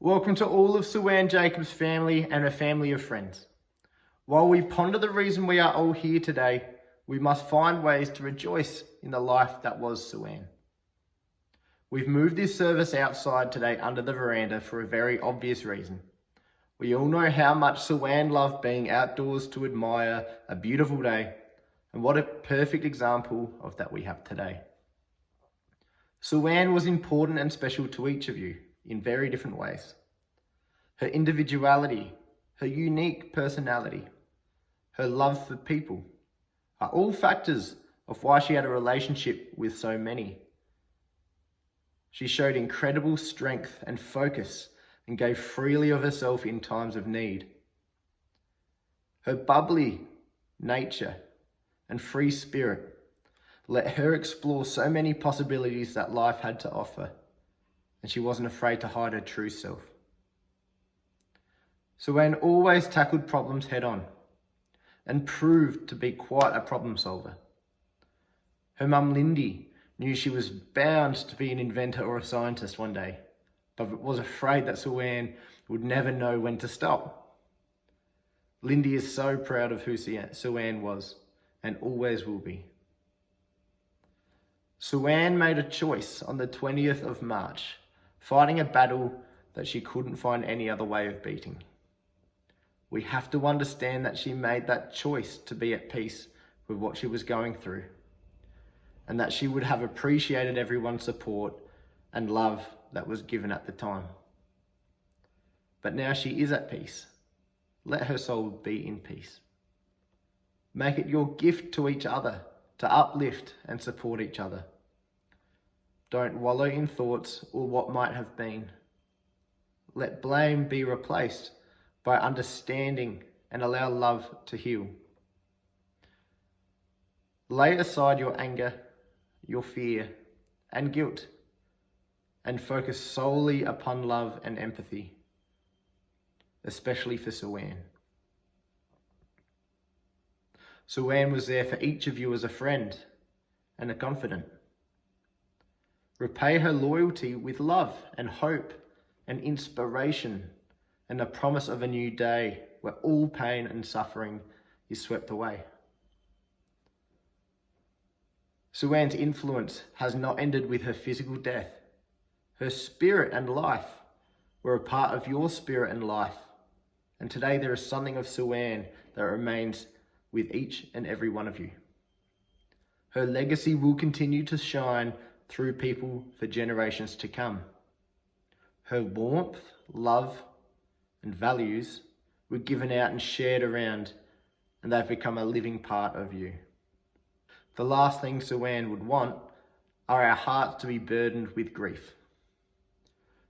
Welcome to all of Sue Ann Jacobs' family and her family of friends. While we ponder the reason we are all here today, we must find ways to rejoice in the life that was Sue Ann. We've moved this service outside today under the veranda for a very obvious reason. We all know how much Sue Ann loved being outdoors to admire a beautiful day, and what a perfect example of that we have today. Sue Ann was important and special to each of you in very different ways. Her individuality, her unique personality, her love for people are all factors of why she had a relationship with so many. She showed incredible strength and focus and gave freely of herself in times of need. Her bubbly nature and free spirit let her explore so many possibilities that life had to offer, and she wasn't afraid to hide her true self. Sue Ann always tackled problems head on and proved to be quite a problem solver. Her mum Lindy knew she was bound to be an inventor or a scientist one day, but was afraid that Sue Ann would never know when to stop. Lindy is so proud of who Sue Ann was and always will be. Sue Ann made a choice on the 20th of March, fighting a battle that she couldn't find any other way of beating. We have to understand that she made that choice to be at peace with what she was going through, and that she would have appreciated everyone's support and love that was given at the time. But now she is at peace. Let her soul be in peace. Make it your gift to each other to uplift and support each other. Don't wallow in thoughts or what might have been. Let blame be replaced by understanding and allow love to heal. Lay aside your anger, your fear, and guilt, and focus solely upon love and empathy, especially for Sue Ann. Sue Ann was there for each of you as a friend and a confidant. Repay her loyalty with love and hope and inspiration and the promise of a new day where all pain and suffering is swept away. Sue Ann's influence has not ended with her physical death. Her spirit and life were a part of your spirit and life. And today there is something of Sue Ann that remains with each and every one of you. Her legacy will continue to shine through people for generations to come. Her warmth, love, and values were given out and shared around, and they've become a living part of you. The last thing Sue Ann would want are our hearts to be burdened with grief.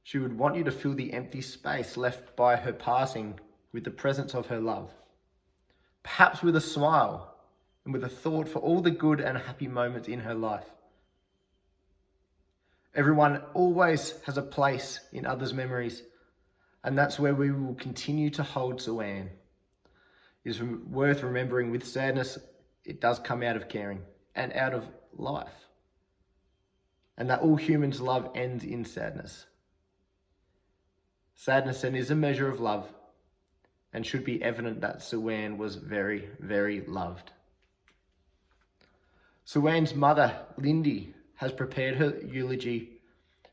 She would want you to fill the empty space left by her passing with the presence of her love. Perhaps with a smile and with a thought for all the good and happy moments in her life. Everyone always has a place in others' memories, and that's where we will continue to hold Sue Ann. It is worth remembering with sadness, it does come out of caring and out of life, and that all humans' love ends in sadness. Sadness then is a measure of love, and should be evident that Sue Ann was very, very loved. Sue Ann's mother, Lindy, has prepared her eulogy,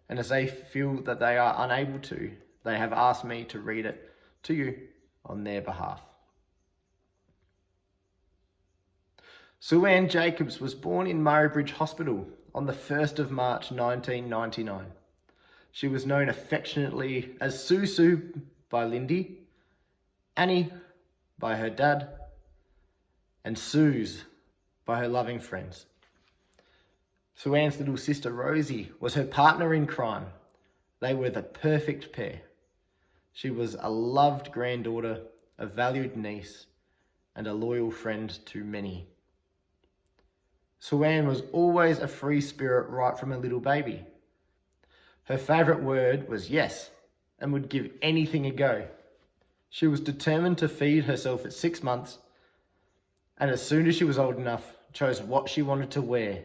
and as they feel that they are unable to, they have asked me to read it to you on their behalf. Sue Ann Jacobs was born in Murray Bridge Hospital on the 1st of March 1999. She was known affectionately as Sue by Lindy, Annie by her dad, and Suze by her loving friends. Sue Ann's little sister Rosie was her partner in crime. They were the perfect pair. She was a loved granddaughter, a valued niece, and a loyal friend to many. Sue Ann was always a free spirit right from a little baby. Her favourite word was yes, and would give anything a go. She was determined to feed herself at 6 months, and as soon as she was old enough, chose what she wanted to wear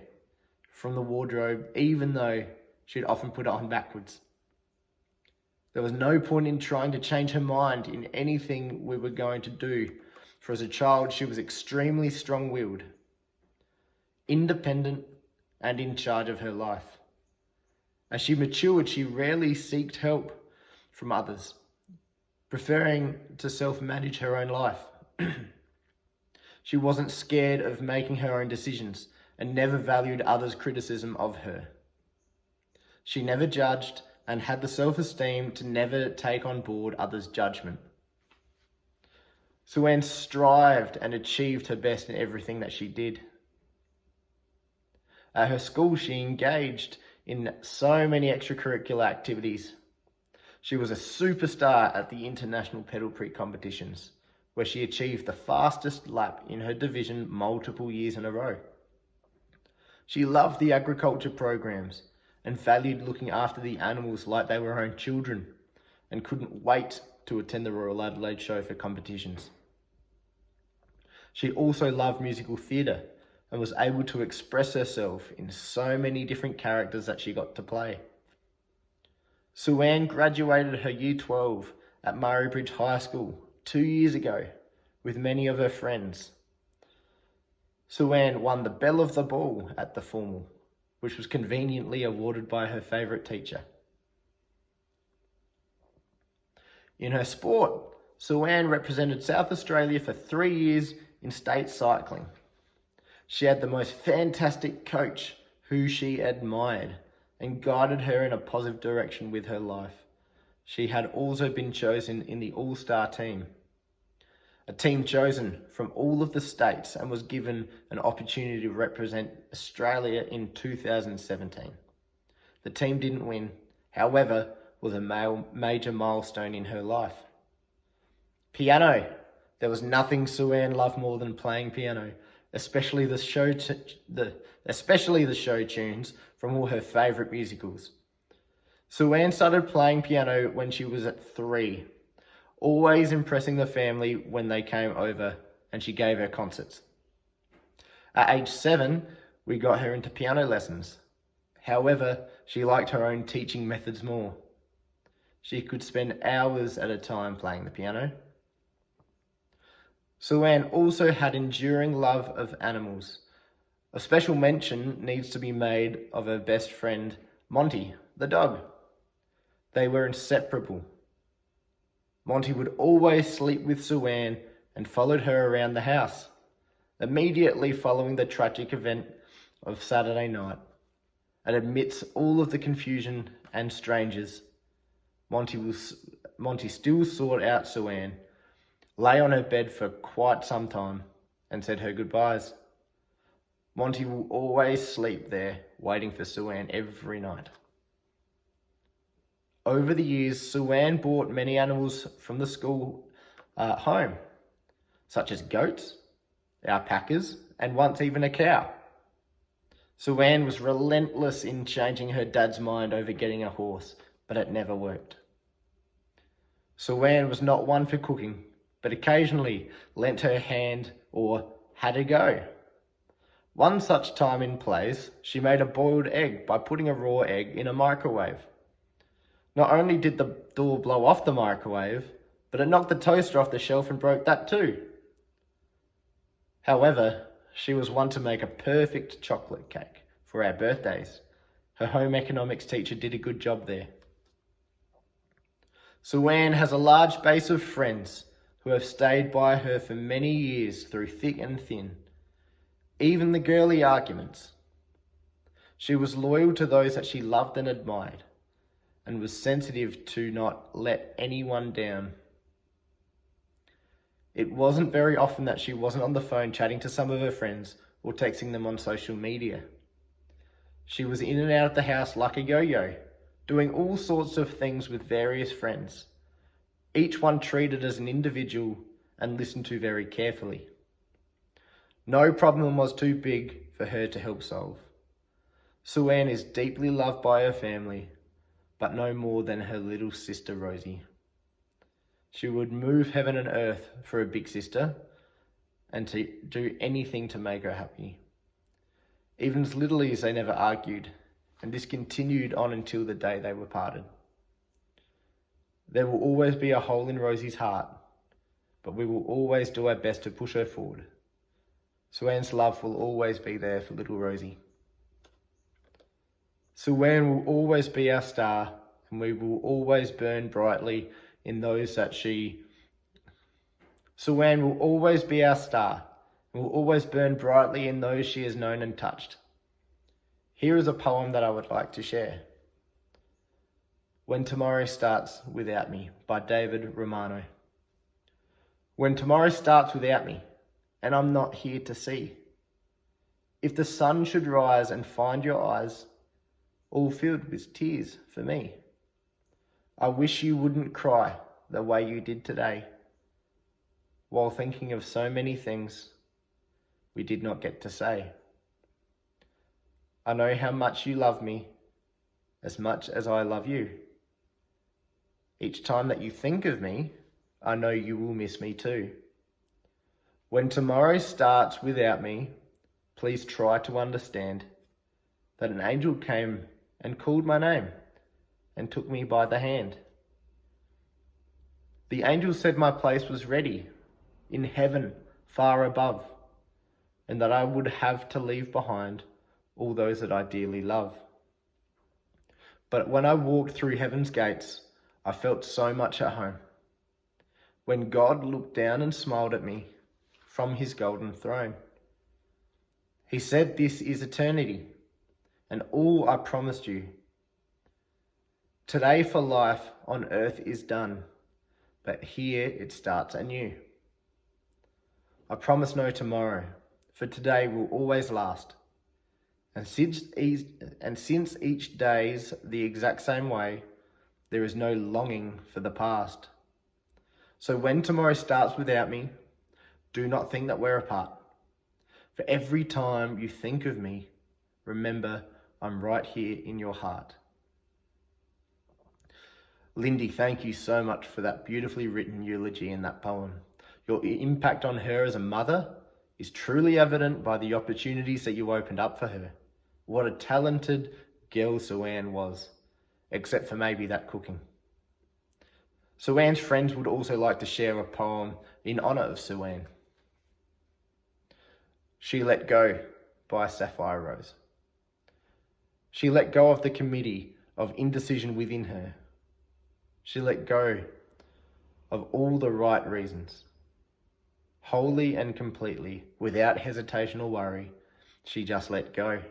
from the wardrobe, even though she'd often put it on backwards. There was no point in trying to change her mind in anything we were going to do, for as a child she was extremely strong-willed, independent, and in charge of her life. As she matured, she rarely sought help from others, preferring to self-manage her own life. She wasn't scared of making her own decisions and never valued others' criticism of her. She never judged and had the self-esteem to never take on board others' judgment. Sue Ann strived and achieved her best in everything that she did. At her school, she engaged in so many extracurricular activities. She was a superstar at the International Pedal Prix competitions, where she achieved the fastest lap in her division multiple years in a row. She loved the agriculture programs and valued looking after the animals like they were her own children, and couldn't wait to attend the Royal Adelaide Show for competitions. She also loved musical theatre and was able to express herself in so many different characters that she got to play. Sue Ann graduated her Year 12 at Murray Bridge High School 2 years ago with many of her friends. Sue Ann won the Belle of the Ball at the formal, which was conveniently awarded by her favourite teacher. In her sport, Sue Ann represented South Australia for 3 years in state cycling. She had the most fantastic coach who she admired and guided her in a positive direction with her life. She had also been chosen in the All-Star team, a team chosen from all of the states, and was given an opportunity to represent Australia in 2017. The team didn't win, however, was a major milestone in her life. Piano. There was nothing Sue Ann loved more than playing piano, especially the show tunes from all her favourite musicals. Sue Ann started playing piano when she was at 3, always impressing the family when they came over, and she gave her concerts. At age 7, we got her into piano lessons. However, she liked her own teaching methods more. She could spend hours at a time playing the piano. Sue Ann also had enduring love of animals. A special mention needs to be made of her best friend, Monty, the dog. They were inseparable. Monty would always sleep with Sue Ann and followed her around the house. Immediately following the tragic event of Saturday night, and amidst all of the confusion and strangers, Monty still sought out Sue Ann, lay on her bed for quite some time, and said her goodbyes. Monty will always sleep there, waiting for Sue Ann every night. Over the years, Sue Ann brought many animals from the school home, such as goats, alpacas, and once even a cow. Sue Ann was relentless in changing her dad's mind over getting a horse, but it never worked. Sue Ann was not one for cooking, but occasionally lent her hand or had a go. One such time in place, she made a boiled egg by putting a raw egg in a microwave. Not only did the door blow off the microwave, but it knocked the toaster off the shelf and broke that too. However, she was one to make a perfect chocolate cake for our birthdays. Her home economics teacher did a good job there. Sue Ann has a large base of friends who have stayed by her for many years through thick and thin, even the girly arguments. She was loyal to those that she loved and admired, and was sensitive to not let anyone down. It wasn't very often that she wasn't on the phone chatting to some of her friends or texting them on social media. She was in and out of the house like a yo-yo, doing all sorts of things with various friends, each one treated as an individual and listened to very carefully. No problem was too big for her to help solve. Sue Ann is deeply loved by her family, but no more than her little sister Rosie. She would move heaven and earth for her big sister and to do anything to make her happy. Even as little as they never argued, and this continued on until the day they were parted. There will always be a hole in Rosie's heart, but we will always do our best to push her forward. Sue-Ann's love will always be there for little Rosie. Sue-Ann will always be our star, and we will always burn brightly in those that she... Sue-Ann will always be our star, and will always burn brightly in those she has known and touched. Here is a poem that I would like to share. When Tomorrow Starts Without Me by David Romano. When tomorrow starts without me, and I'm not here to see, if the sun should rise and find your eyes all filled with tears for me, I wish you wouldn't cry the way you did today, while thinking of so many things we did not get to say. I know how much you love me, as much as I love you. Each time that you think of me, I know you will miss me too. When tomorrow starts without me, please try to understand that an angel came and called my name and took me by the hand. The angel said my place was ready in heaven far above, and that I would have to leave behind all those that I dearly love. But when I walked through heaven's gates, I felt so much at home. When God looked down and smiled at me from his golden throne, he said, "This is eternity, and all I promised you. Today for life on earth is done, but here it starts anew. I promise no tomorrow, for today will always last. And since each day's the exact same way, there is no longing for the past. So when tomorrow starts without me, do not think that we're apart. For every time you think of me, remember I'm right here in your heart." Lindy, thank you so much for that beautifully written eulogy in that poem. Your impact on her as a mother is truly evident by the opportunities that you opened up for her. What a talented girl Sue-Ann was, except for maybe that cooking. Sue-Ann's friends would also like to share a poem in honour of Sue-Ann. She Let Go by Sapphire Rose. She let go of the committee of indecision within her. She let go of all the right reasons. Wholly and completely, without hesitation or worry, she just let go.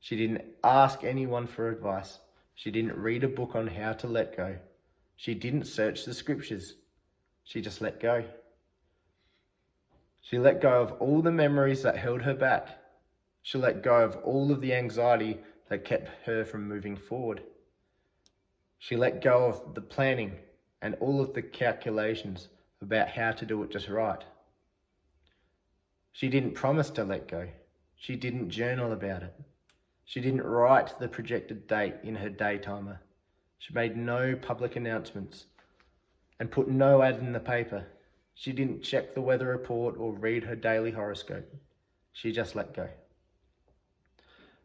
She didn't ask anyone for advice. She didn't read a book on how to let go. She didn't search the scriptures. She just let go. She let go of all the memories that held her back. She let go of all of the anxiety that kept her from moving forward. She let go of the planning and all of the calculations about how to do it just right. She didn't promise to let go. She didn't journal about it. She didn't write the projected date in her day timer. She made no public announcements and put no ad in the paper. She didn't check the weather report or read her daily horoscope. She just let go.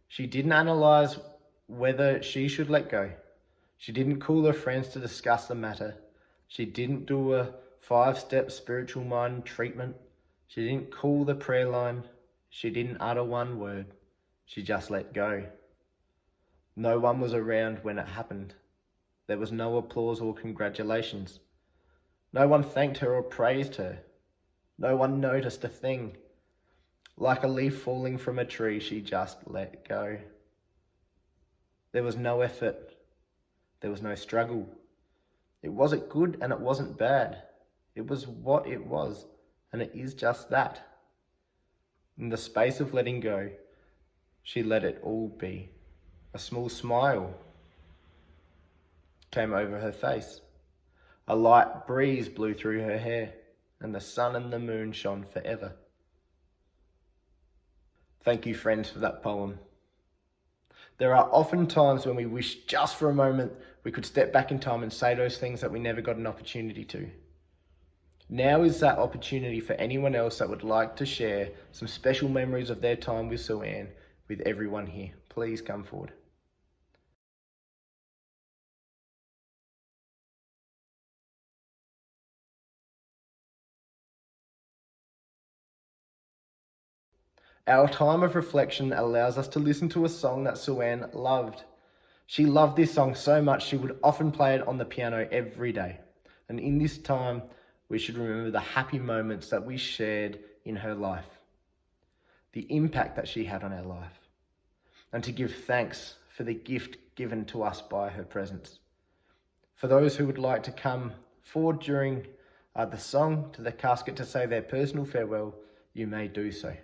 She didn't analyse whether she should let go. She didn't call her friends to discuss the matter. She didn't do a 5-step spiritual mind treatment. She didn't call the prayer line. She didn't utter one word. She just let go. No one was around when it happened. There was no applause or congratulations. No one thanked her or praised her. No one noticed a thing. Like a leaf falling from a tree, she just let go. There was no effort. There was no struggle. It wasn't good and it wasn't bad. It was what it was, and it is just that. In the space of letting go, she let it all be. A small smile came over her face. A light breeze blew through her hair, and the sun and the moon shone forever. Thank you, friends, for that poem. There are often times when we wish just for a moment we could step back in time and say those things that we never got an opportunity to. Now is that opportunity for anyone else that would like to share some special memories of their time with Sue-Ann with everyone here. Please come forward. Our time of reflection allows us to listen to a song that Sue-Ann loved. She loved this song so much she would often play it on the piano every day. And in this time, we should remember the happy moments that we shared in her life, the impact that she had on our life, and to give thanks for the gift given to us by her presence. For those who would like to come forward during the song to the casket to say their personal farewell, you may do so.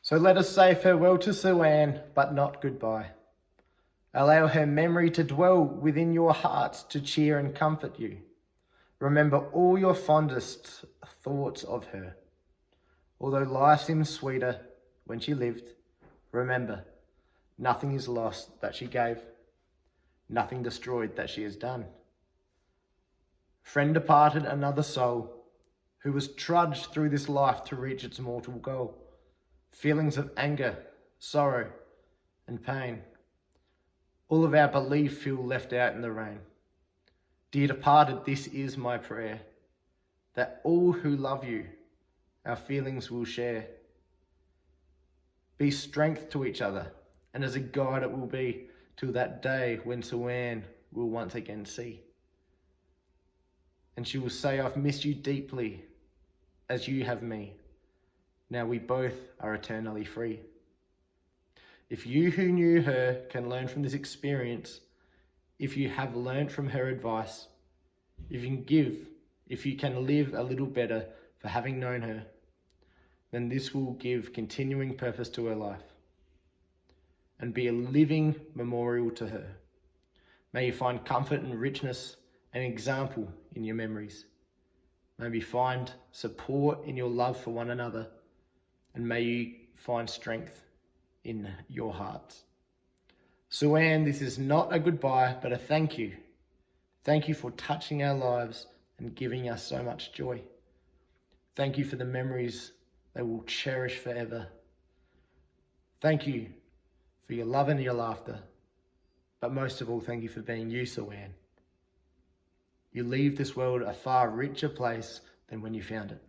So let us say farewell to Sue-Ann, but not goodbye. Allow her memory to dwell within your hearts to cheer and comfort you. Remember all your fondest thoughts of her. Although life seems sweeter when she lived, Remember, nothing is lost that she gave, nothing destroyed that she has done. Friend departed, another soul, who was trudged through this life to reach its mortal goal. Feelings of anger, sorrow, and pain. All of our belief feel left out in the rain. Dear departed, this is my prayer, that all who love you, our feelings will share. Be strength to each other, and as a guide it will be till that day when Sue-Ann will once again see. And she will say, I've missed you deeply, as you have me. Now we both are eternally free. If you who knew her can learn from this experience, if you have learned from her advice, if you can live a little better for having known her, then this will give continuing purpose to her life and be a living memorial to her. May you find comfort and richness and example in your memories. May you find support in your love for one another, and may you find strength in your hearts. Sue-Ann, this is not a goodbye, but a thank you. Thank you for touching our lives and giving us so much joy. Thank you for the memories they will cherish forever. Thank you for your love and your laughter, but most of all, thank you for being you, Sue-Ann. You leave this world a far richer place than when you found it.